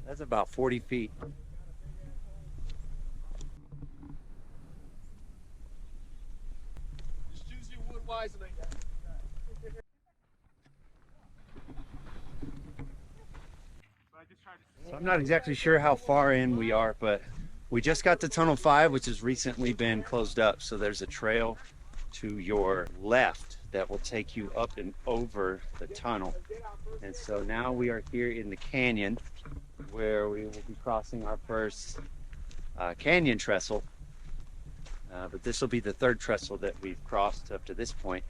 That's about 40 feet. Just choose your wood wisely. So I'm not exactly sure how far in we are, but we just got to Tunnel 5, which has recently been closed up. So there's a trail to your left that will take you up and over the tunnel. And so now we are here in the canyon where we will be crossing our first canyon trestle. But this will be the third trestle that we've crossed up to this point.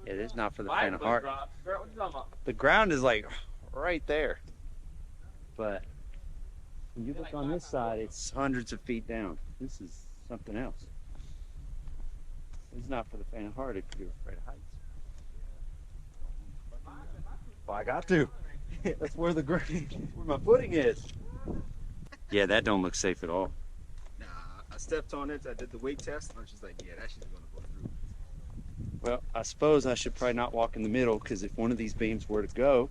It is not for the faint of heart. The ground is like right there. But when you look on this side, it's hundreds of feet down. This is something else. It's not for the faint of heart if you're afraid of heights. Well, I got to. That's where where my footing is. Yeah, that don't look safe at all. Nah, I stepped on it. I did the weight test. I was just like, yeah, that shit's gonna go through. Well, I suppose I should probably not walk in the middle, because if one of these beams were to go,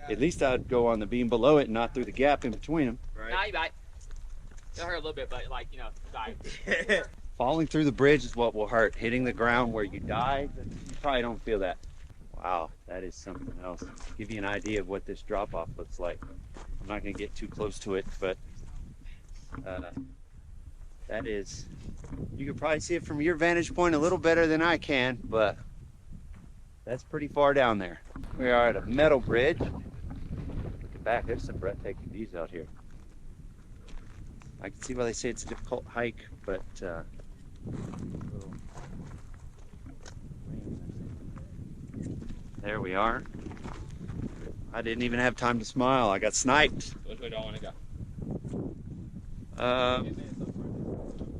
at least I'd go on the beam below it and not through the gap in between them. Right. Nah, you might. It'll hurt a little bit, but like, you know, die. Falling through the bridge is what will hurt. Hitting the ground where you die, you probably don't feel that. Wow, that is something else. Give you an idea of what this drop off looks like. I'm not going to get too close to it, but that is, you can probably see it from your vantage point a little better than I can, but that's pretty far down there. We are at a metal bridge. Looking back, there's some breathtaking views out here. I can see why they say it's a difficult hike, but there we are. I didn't even have time to smile. I got sniped. Which way do I want to go?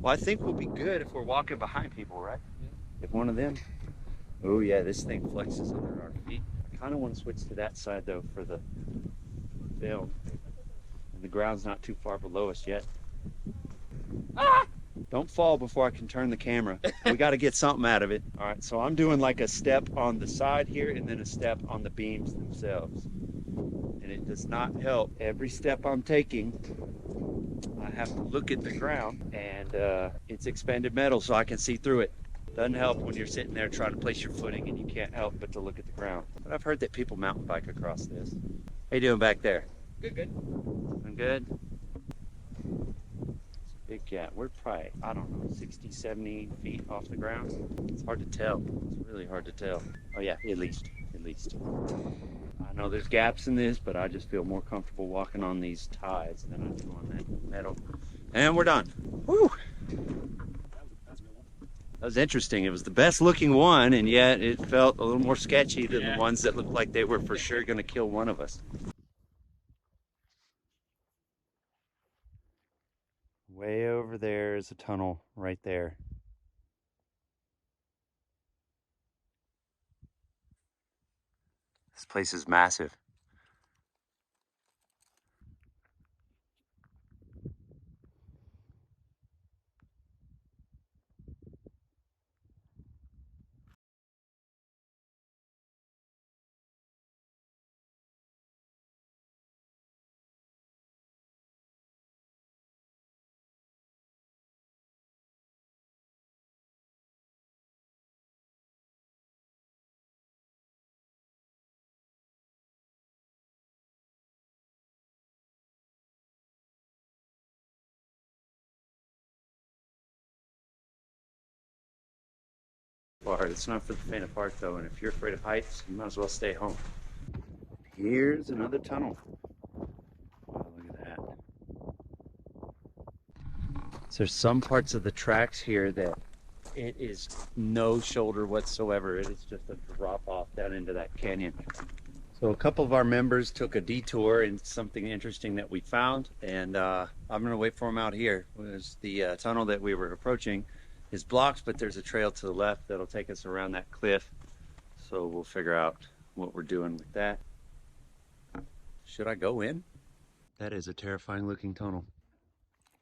Well, I think we'll be good if we're walking behind people, right? If one of them. Oh yeah, this thing flexes under our feet. I kind of want to switch to that side though for the film. And the ground's not too far below us yet. Ah! Don't fall before I can turn the camera. We got to get something out of it. All right, so I'm doing like a step on the side here and then a step on the beams themselves. And it does not help. Every step I'm taking, I have to look at the ground, and it's expanded metal so I can see through it. Doesn't help when you're sitting there trying to place your footing and you can't help but to look at the ground. But I've heard that people mountain bike across this. How you doing back there? Good, good. Doing good? Big gap. We're probably, I don't know, 60, 70 feet off the ground. It's hard to tell. It's really hard to tell. Oh yeah, at least. I know there's gaps in this, but I just feel more comfortable walking on these ties than I do on that metal. And we're done. Woo! That was interesting. It was the best looking one, and yet it felt a little more sketchy than the ones that looked like they were for sure going to kill one of us. Way over there is a tunnel right there. This place is massive. Hard. It's not for the faint of heart though, and if you're afraid of heights, you might as well stay home. Here's another tunnel. Wow, look at that. So there's some parts of the tracks here that it is no shoulder whatsoever. It is just a drop off down into that canyon. So a couple of our members took a detour in something interesting that we found, and I'm gonna wait for them out here. It was the tunnel that we were approaching is blocked, but there's a trail to the left that'll take us around that cliff. So we'll figure out what we're doing with that. Should I go in? That is a terrifying looking tunnel.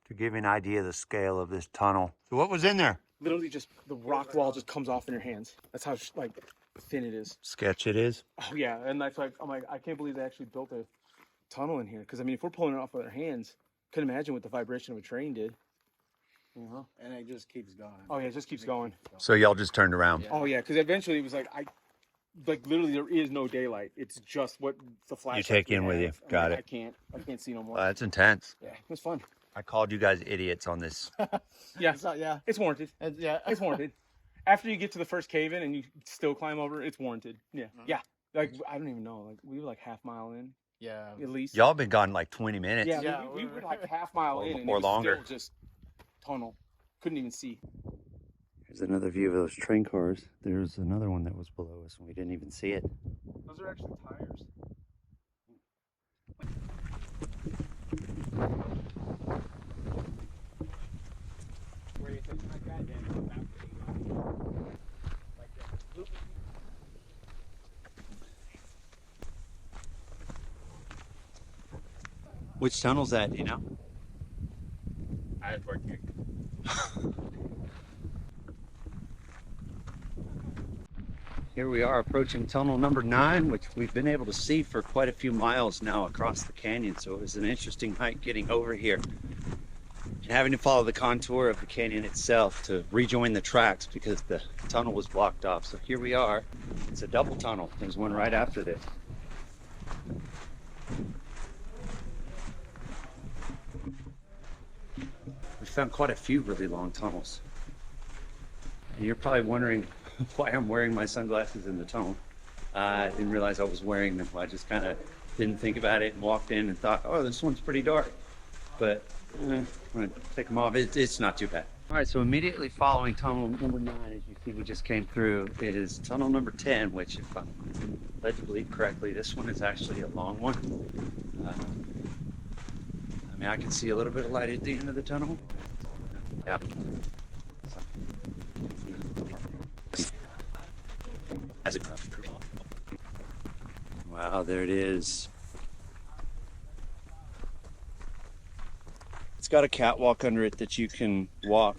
To give you an idea of the scale of this tunnel. So what was in there? Literally just the rock wall just comes off in your hands. That's how like thin it is. Sketch it is. Oh yeah, and that's like I'm like I can't believe they actually built a tunnel in here. Because I mean, if we're pulling it off with our hands, couldn't imagine what the vibration of a train did. And it just keeps going. Oh yeah, it just keeps going. So y'all just turned around. Yeah. Oh yeah, because eventually it was like literally there is no daylight. It's just what the flashlight take in with you. Got it. I can't see no more. That's intense. Yeah, it was fun. I called you guys idiots on this. Yeah, Yeah. it's warranted. Yeah. It's warranted. After you get to the first cave in and you still climb over, it's warranted. Yeah, yeah. Like I don't even know. Like we were like half mile in Yeah. at least. Y'all been gone like 20 minutes. Yeah, Yeah, we were like half mile in and or it was longer. still just tunnel. Couldn't even see. Here's another view of those train cars. There's another one that was below us and we didn't even see it. Those are actually tires. Where you think like that, then go back to the, like that. Which tunnel's that, do you know? I had working. Here we are approaching tunnel number 9, which we've been able to see for quite a few miles now across the canyon. So it was an interesting hike getting over here and having to follow the contour of the canyon itself to rejoin the tracks because the tunnel was blocked off. So here we are. It's a double tunnel. There's one right after this. We found quite a few really long tunnels. And you're probably wondering why I'm wearing my sunglasses in the tunnel. I didn't realize I was wearing them. I just kind of didn't think about it and walked in and thought, oh, this one's pretty dark. But I'm gonna take them off. It's not too bad. All right, so immediately following tunnel number 9, as you see we just came through, it is tunnel number 10, which if I'm led to believe correctly, this one is actually a long one. I mean, I can see a little bit of light at the end of the tunnel. Yeah. Wow, there it is. It's got a catwalk under it that you can walk.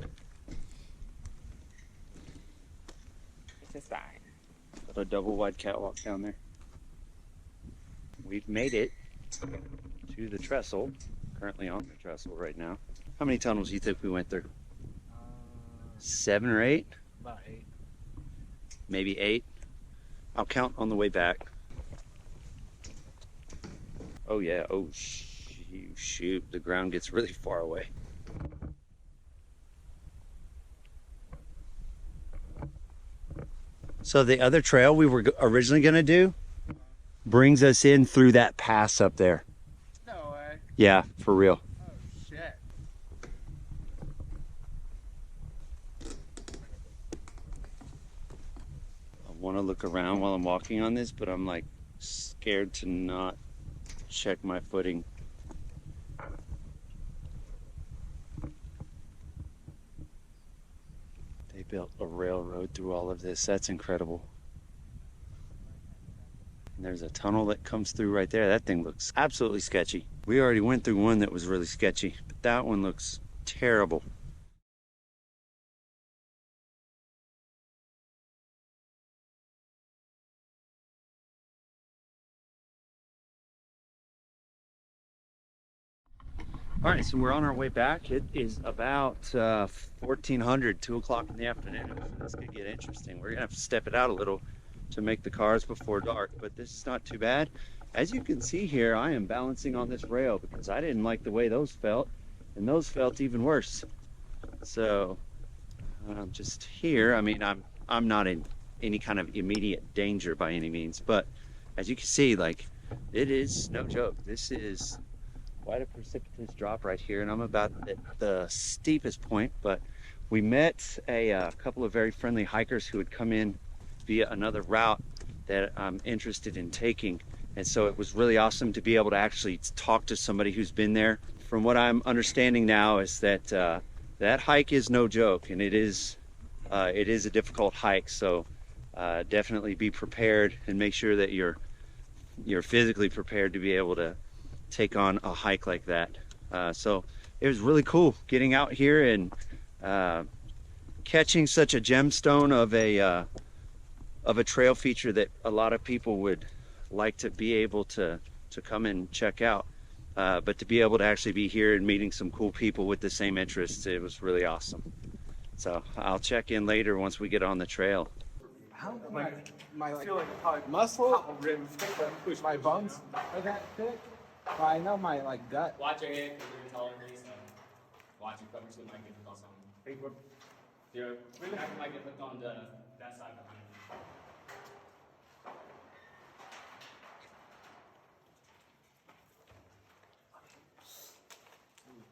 It's a sign. Got a double wide catwalk down there. We've made it to the trestle. Currently on the trestle right now. How many tunnels do you think we went through? 7 or 8? About 8. Maybe 8. I'll count on the way back. Oh yeah, oh shoot, the ground gets really far away. So the other trail we were originally gonna do brings us in through that pass up there. No way. Yeah, for real. Oh shit. I wanna look around while I'm walking on this, but I'm like scared to not check my footing. They built a railroad through all of this. That's incredible. And there's a tunnel that comes through right there. That thing looks absolutely sketchy. We already went through one that was really sketchy, but that one looks terrible. All right, so we're on our way back. It is about 1400, 2 o'clock in the afternoon. This could get interesting. We're gonna have to step it out a little to make the cars before dark, but this is not too bad. As you can see here, I am balancing on this rail because I didn't like the way those felt, and those felt even worse. So just here, I mean, I'm not in any kind of immediate danger by any means, but as you can see, like, it is no joke. This is quite a precipitous drop right here, and I'm about at the steepest point, but we met a couple of very friendly hikers who had come in via another route that I'm interested in taking, and so it was really awesome to be able to actually talk to somebody who's been there. From what I'm understanding now is that that hike is no joke, and it is a difficult hike, so definitely be prepared and make sure that you're physically prepared to be able to take on a hike like that. So it was really cool getting out here and catching such a gemstone of a trail feature that a lot of people would like to be able to come and check out. But to be able to actually be here and meeting some cool people with the same interests, it was really awesome. So I'll check in later once we get on the trail. How Like, my I like feel like probably muscle, ribs, my bones are that thick. But I know my like gut. Watch your head, because you're taller than me, so watch your cover too, might get hooked on something. You're really might get hooked on that side behind you.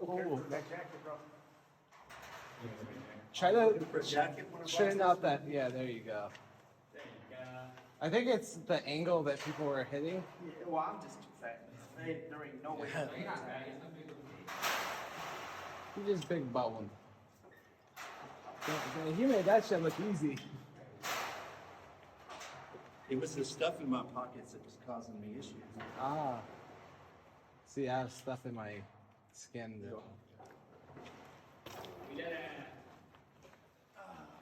Oh, try to straighten out that. Yeah, there you go. There you go. I think it's the angle that people were hitting. Yeah, well, I'm just too fat. There ain't no way. You're not bad, it's not big of a deal. You just big boned. You made that shit look easy. It was the stuff in my pockets that was causing me issues. Ah. See, I have stuff in my skin. We did it.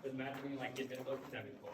Doesn't matter when you like get that look, that'd be cool.